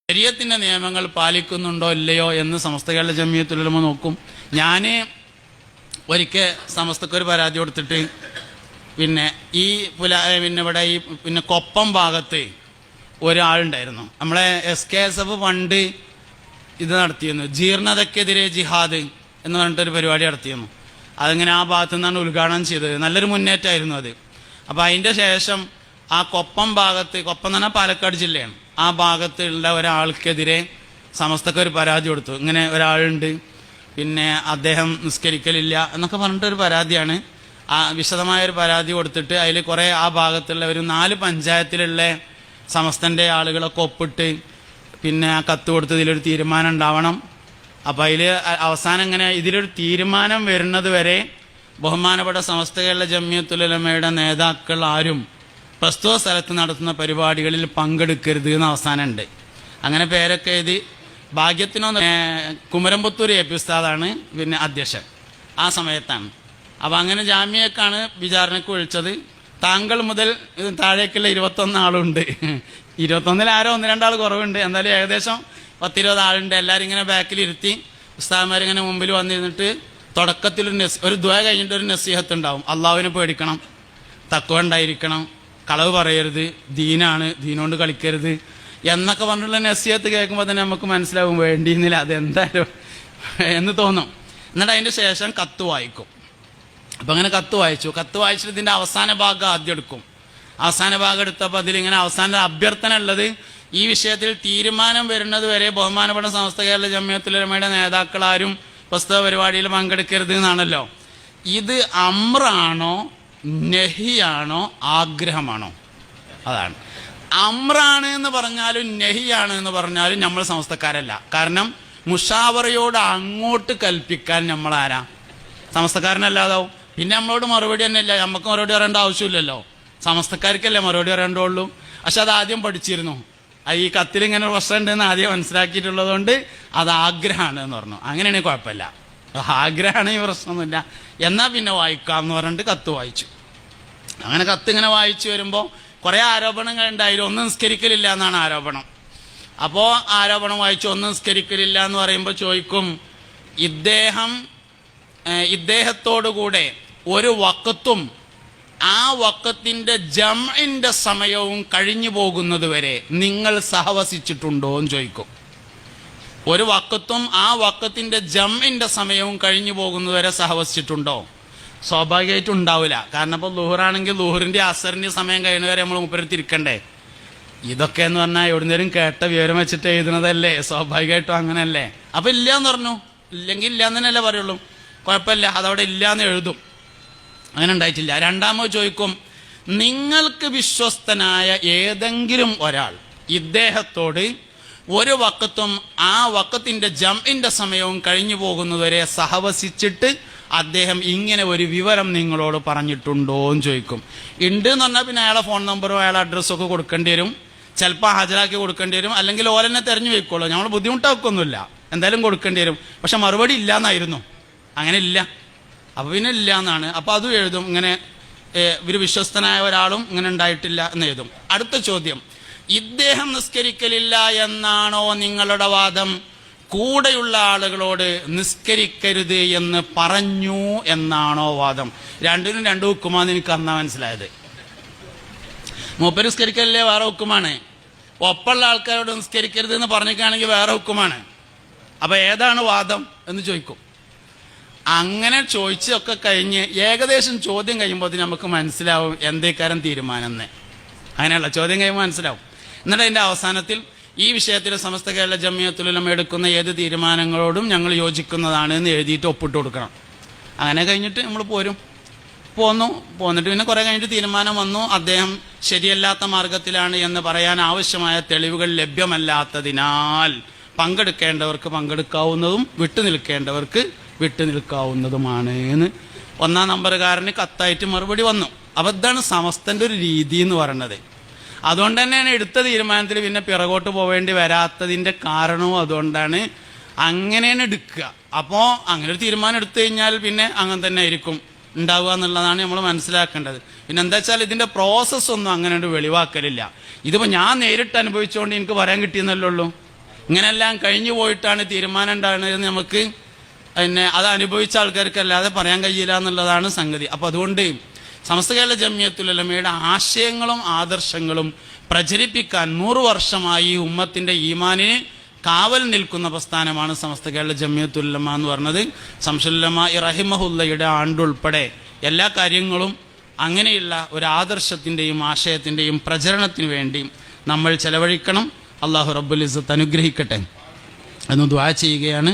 ശരീഅത്തിന്റെ നിയമങ്ങൾ പാലിക്കുന്നുണ്ടോ ഇല്ലയോ എന്ന് സമസ്ത കേരള ജമിയത്തുൽ ഉലമ നോക്കും. ഞാൻ ഒരിക്കൽ സമസ്തക്കൊരു പരാതി കൊടുത്തിട്ട് പിന്നെ ഇവിടെ ഈ കൊപ്പം ഭാഗത്ത് ഒരാളുണ്ടായിരുന്നു. നമ്മളെ SKSF ഫണ്ട് ഇത് നടത്തിയിരുന്നു, ജീർണതക്കെതിരെ ജിഹാദ് എന്ന് പറഞ്ഞിട്ടൊരു പരിപാടി നടത്തിയിരുന്നു. അതിങ്ങനെ ആ ഭാഗത്തു നിന്നാണ് ഉദ്ഘാടനം ചെയ്തത്. നല്ലൊരു മുന്നേറ്റമായിരുന്നു അത്. അപ്പോൾ അതിൻ്റെ ശേഷം ആ കൊപ്പം ഭാഗത്ത്, കൊപ്പം എന്ന് പറഞ്ഞാൽ പാലക്കാട് ജില്ലയാണ്, ആ ഭാഗത്തുള്ള ഒരാൾക്കെതിരെ സമസ്തക്കൊരു പരാതി കൊടുത്തു. ഇങ്ങനെ ഒരാളുണ്ട്, പിന്നെ അദ്ദേഹം നിസ്കരിക്കലില്ല എന്നൊക്കെ പറഞ്ഞിട്ടൊരു പരാതിയാണ്. ആ വിശദമായൊരു പരാതി കൊടുത്തിട്ട് അതിൽ കുറേ ആ ഭാഗത്തുള്ള ഒരു 4 പഞ്ചായത്തിലുള്ള സമസ്തൻ്റെ ആളുകളൊക്കെ ഒപ്പിട്ട് പിന്നെ ആ കത്ത് കൊടുത്ത് ഇതിലൊരു തീരുമാനം ഉണ്ടാവണം. അപ്പം അതിൽ അവസാനം ഇങ്ങനെ ഇതിലൊരു തീരുമാനം വരുന്നത് വരെ ബഹുമാനപ്പെട്ട സമസ്ത കേരള ജമിയത്തുൽ ഉലമയുടെ നേതാക്കൾ ആരും പ്രസ്തുത സ്ഥലത്ത് നടത്തുന്ന പരിപാടികളിൽ പങ്കെടുക്കരുത് എന്ന് അവസാനമുണ്ട്. അങ്ങനെ പേരൊക്കെ എഴുതി. ഭാഗ്യത്തിനോ കുമരംപുത്തൂർ AP ഉസ്താദാണ് പിന്നെ അധ്യക്ഷൻ ആ സമയത്താണ്. അപ്പം അങ്ങനെ ജാമ്യക്കാണ് വിചാരണയ്ക്ക് വിളിച്ചത്. താങ്കൾ മുതൽ താഴേക്കുള്ള 21 ആളുണ്ട്. 21 ആരോ 1-2 ആൾ കുറവുണ്ട്, എന്തായാലും ഏകദേശം 10-20 ആളുണ്ട്. എല്ലാവരും ഇങ്ങനെ ബാക്കിലിരുത്തി ഉസ്താദന്മാരിങ്ങനെ മുമ്പിൽ വന്നിരുന്നിട്ട് തുടക്കത്തിൽ ഒരു ദുആ കഴിഞ്ഞിട്ട് ഒരു നസീഹത്ത് ഉണ്ടാവും. അള്ളാഹുവിനെ പേടിക്കണം, തഖ്വ ഉണ്ടായിരിക്കണം, കളവ് പറയരുത്, ദീനാണ്, ദീനോണ്ട് കളിക്കരുത് എന്നൊക്കെ പറഞ്ഞിട്ടുള്ള നസീഹത്ത് കേൾക്കുമ്പോൾ തന്നെ നമുക്ക് മനസ്സിലാവും വേണ്ടിയിരുന്നില്ല അതെന്തായാലും എന്ന് തോന്നും. എന്നിട്ട് അതിൻ്റെ ശേഷം കത്ത് വായിക്കും. അപ്പം അങ്ങനെ കത്ത് വായിച്ചു. കത്ത് വായിച്ചിട്ട് ഇതിൻ്റെ അവസാന ഭാഗം ആദ്യം എടുക്കും. അവസാന ഭാഗം എടുത്തപ്പോൾ അതിലിങ്ങനെ അവസാന അഭ്യർത്ഥന ഉള്ളത്, ഈ വിഷയത്തിൽ തീരുമാനം വരുന്നത് വരെ ബഹുമാനപ്പെട്ട സമസ്ത കേരള ജമിയത്തുൽ ഉലമയുടെ നേതാക്കളാരും പുസ്തക പരിപാടിയിൽ പങ്കെടുക്കരുത് എന്നാണല്ലോ. ഇത് അമ്രാണോ നഹിയാണോ ആഗ്രഹമാണോ? അതാണ്. അമ്രാണ് എന്ന് പറഞ്ഞാലും നഹിയാണ് എന്ന് പറഞ്ഞാലും നമ്മൾ സമസ്തക്കാരല്ല. കാരണം മുഷാവറയോട് അങ്ങോട്ട് കൽപ്പിക്കാൻ നമ്മൾ ആരാ? സമസ്തക്കാരനല്ലാതാവും. പിന്നെ നമ്മളോട് മറുപടി തന്നെ ഇല്ല, നമുക്ക് മറുപടി പറയേണ്ട ആവശ്യമില്ലല്ലോ. സമസ്തക്കാർക്കല്ലേ മറുപടി പറയേണ്ടുള്ളൂ. പക്ഷെ അത് ആദ്യം പഠിച്ചിരുന്നു. ഈ കത്തിൽ ഇങ്ങനെ ഒരു പ്രശ്നം ഉണ്ടെന്ന് ആദ്യം മനസ്സിലാക്കിയിട്ടുള്ളത് കൊണ്ട് അത് ആഗ്രഹമാണ് എന്ന് പറഞ്ഞു. അങ്ങനെയാണെങ്കിൽ കുഴപ്പമില്ല, ആഗ്രഹമാണ്, ഈ പ്രശ്നമൊന്നുമില്ല. എന്നാൽ പിന്നെ വായിക്കാം എന്ന് പറഞ്ഞിട്ട് കത്ത് വായിച്ചു. അങ്ങനെ കത്ത് ഇങ്ങനെ വായിച്ചു വരുമ്പോൾ കുറേ ആരോപണങ്ങൾ ഉണ്ടായാലും ഒന്നും നിസ്കരിക്കലില്ല എന്നാണ് ആരോപണം. അപ്പോൾ ആരോപണം വായിച്ചു, ഒന്നും നിസ്കരിക്കലില്ല എന്ന് പറയുമ്പോൾ ചോദിക്കും, ഇദ്ദേഹത്തോടുകൂടെ ഒരു വഖത്തും ആ വഖത്തിന്റെ ജംഇന്റെ സമയവും കഴിഞ്ഞു പോകുന്നത് വരെ നിങ്ങൾ സഹവസിച്ചിട്ടുണ്ടോ എന്ന് ചോദിക്കും. ഒരു വഖത്തും ആ വഖത്തിന്റെ ജംഇന്റെ സമയവും കഴിഞ്ഞു പോകുന്നത് വരെ സഹവസിച്ചിട്ടുണ്ടോ? സ്വാഭാവികമായിട്ടും ഉണ്ടാവില്ല. കാരണം ഇപ്പോൾ ളുഹറാണെങ്കിൽ ളുഹറിന്റെ അസറിന്റെ സമയം കഴിയുന്നവരെ നമ്മൾ മുപ്പരത്തിരിക്കണ്ടേ. ഇതൊക്കെ എന്ന് പറഞ്ഞാൽ എവിടുന്നേരും കേട്ട വിവരം വെച്ചിട്ട് എഴുതുന്നതല്ലേ, സ്വാഭാവികമായിട്ടും അങ്ങനെയല്ലേ. അപ്പം ഇല്ല എന്ന് പറഞ്ഞു. ഇല്ലെങ്കിൽ ഇല്ല എന്ന് തന്നെയല്ലേ പറയുള്ളൂ. കുഴപ്പമില്ല, അതവിടെ ഇല്ല എന്ന് എഴുതും. അങ്ങനെ ഉണ്ടായിട്ടില്ല. രണ്ടാമത് ചോദിക്കും, നിങ്ങൾക്ക് വിശ്വസ്തനായ ഏതെങ്കിലും ഒരാൾ ഇദ്ദേഹത്തോട് ഒരു വഖത്തും ആ വഖത്തിന്റെ ജംഇന്റെ സമയവും കഴിഞ്ഞു പോകുന്നതുവരെ സഹവസിച്ചിട്ട് അദ്ദേഹം ഇങ്ങനെ ഒരു വിവരം നിങ്ങളോട് പറഞ്ഞിട്ടുണ്ടോ എന്ന് ചോദിക്കും. ഉണ്ട് എന്ന് പറഞ്ഞാൽ പിന്നെ അയാളെ ഫോൺ നമ്പറും അയാളെ അഡ്രസ്സും ഒക്കെ കൊടുക്കേണ്ടി വരും. ചിലപ്പോൾ ഹാജരാക്കി കൊടുക്കേണ്ടി വരും, അല്ലെങ്കിൽ ഓലെന്നെ തെരഞ്ഞു വയ്ക്കുള്ളൂ. നമ്മൾ ബുദ്ധിമുട്ടാക്കൊന്നുമില്ല, എന്തായാലും കൊടുക്കേണ്ടി വരും. പക്ഷെ മറുപടി ഇല്ല എന്നായിരുന്നു. അങ്ങനെ ഇല്ല, അപ്പോൾ പിന്നെ ഇല്ല എന്നാണ്. അപ്പോൾ അതും എഴുതും. ഇങ്ങനെ ഒരു വിശ്വസ്തനായ ഒരാളും ഇങ്ങനെ ഉണ്ടായിട്ടില്ല എന്ന് എഴുതും. അടുത്ത ചോദ്യം, ഇദ്ദേഹം നിസ്കരിക്കലില്ല എന്നാണോ നിങ്ങളുടെ വാദം? കൂടെയുള്ള ആളുകളോട് നിസ്കരിക്കരുത് എന്ന് പറഞ്ഞു എന്നാണോ വാദം? രണ്ടിനും രണ്ട് ഹുക്കുമാന്ന് എനിക്ക് അന്നാ മനസ്സിലായത്. മൂപ്പര് നിസ്കരിക്കലില്ലേ വേറെ ഹുക്കുമാണ്, ഒപ്പമുള്ള ആൾക്കാരോട് നിസ്കരിക്കരുത് എന്ന് പറഞ്ഞിട്ടാണെങ്കിൽ വേറെ ഹുക്കുമാണ്. അപ്പൊ ഏതാണ് വാദം എന്ന് ചോദിക്കും. അങ്ങനെ ചോദിച്ചൊക്കെ കഴിഞ്ഞ് ഏകദേശം ചോദ്യം കഴിയുമ്പോൾ നമുക്ക് മനസ്സിലാവും എന്തേക്കാരം തീരുമാനം എന്ന്. അങ്ങനെയുള്ള ചോദ്യം കഴിയുമ്പോൾ മനസ്സിലാവും. എന്നിട്ട് അതിൻ്റെ അവസാനത്തിൽ ഈ വിഷയത്തിൽ സമസ്ത കേരള ജമിയത്തുൽ ഉലമ എടുക്കുന്ന ഏത് തീരുമാനങ്ങളോടും ഞങ്ങൾ യോജിക്കുന്നതാണ് എന്ന് എഴുതിയിട്ട് ഒപ്പിട്ട് കൊടുക്കണം. അങ്ങനെ കഴിഞ്ഞിട്ട് നമ്മൾ പോന്നിട്ട് പിന്നെ കുറേ കഴിഞ്ഞിട്ട് തീരുമാനം വന്നു, അദ്ദേഹം ശരിയല്ലാത്ത മാർഗത്തിലാണ് എന്ന് പറയാൻ ആവശ്യമായ തെളിവുകൾ ലഭ്യമല്ലാത്തതിനാൽ പങ്കെടുക്കേണ്ടവർക്ക് പങ്കെടുക്കാവുന്നതും വിട്ടുനിൽക്കേണ്ടവർക്ക് വിട്ടുനിൽക്കാവുന്നതുമാണ് എന്ന് 1-ാം നമ്പറുകാരന് കത്തായിട്ട് മറുപടി വന്നു. അപ്പോൾ ഇതാണ് സമസ്തൻ്റെ ഒരു രീതി എന്ന് പറയുന്നത്. അതുകൊണ്ട് തന്നെയാണ് എടുത്ത തീരുമാനത്തിൽ പിന്നെ പിറകോട്ട് പോവേണ്ടി വരാത്തതിൻ്റെ കാരണവും അതുകൊണ്ടാണ്. അങ്ങനെയാണ് എടുക്കുക. അപ്പോൾ അങ്ങനെ ഒരു തീരുമാനം എടുത്തു കഴിഞ്ഞാൽ പിന്നെ അങ്ങനെ തന്നെ ആയിരിക്കും ഉണ്ടാവുക എന്നുള്ളതാണ് നമ്മൾ മനസ്സിലാക്കേണ്ടത്. പിന്നെ എന്താ വെച്ചാൽ ഇതിൻ്റെ പ്രോസസ്സൊന്നും അങ്ങനെ ഒരു വെളിവാക്കലില്ല. ഇതിപ്പോൾ ഞാൻ നേരിട്ട് അനുഭവിച്ചുകൊണ്ട് എനിക്ക് പറയാൻ കിട്ടിയെന്നല്ലേ ഉള്ളൂ. ഇങ്ങനെല്ലാം കഴിഞ്ഞു പോയിട്ടാണ് തീരുമാനം ഉണ്ടാകുന്നത് നമുക്ക് പിന്നെ അത് അനുഭവിച്ച ആൾക്കാർക്കല്ലാതെ പറയാൻ കഴിയില്ല എന്നുള്ളതാണ് സംഗതി. അപ്പം അതുകൊണ്ട് സമസ്ത കേരള ജംഇയ്യത്തുൽ ഉലമയുടെ ആശയങ്ങളും ആദർശങ്ങളും പ്രചരിപ്പിക്കാൻ 100 വർഷമായി ഉമ്മത്തിൻ്റെ ഈമാനിന് കാവൽ നിൽക്കുന്ന പ്രസ്ഥാനമാണ് സമസ്ത കേരള ജംഇയ്യത്തുൽ ഉലമ എന്ന് പറഞ്ഞത്. ശംസുൽ ഉലമ റഹിമഹുല്ലയുടെ ആണ്ടുൾപ്പെടെ എല്ലാ കാര്യങ്ങളും അങ്ങനെയുള്ള ഒരു ആദർശത്തിൻ്റെയും ആശയത്തിൻ്റെയും പ്രചരണത്തിന് വേണ്ടി നമ്മൾ ചെലവഴിക്കണം. അള്ളാഹു റബ്ബുൽ ഇസ്സത്ത് അനുഗ്രഹിക്കട്ടെ എന്ന് ദുആ ചെയ്യുകയാണ്.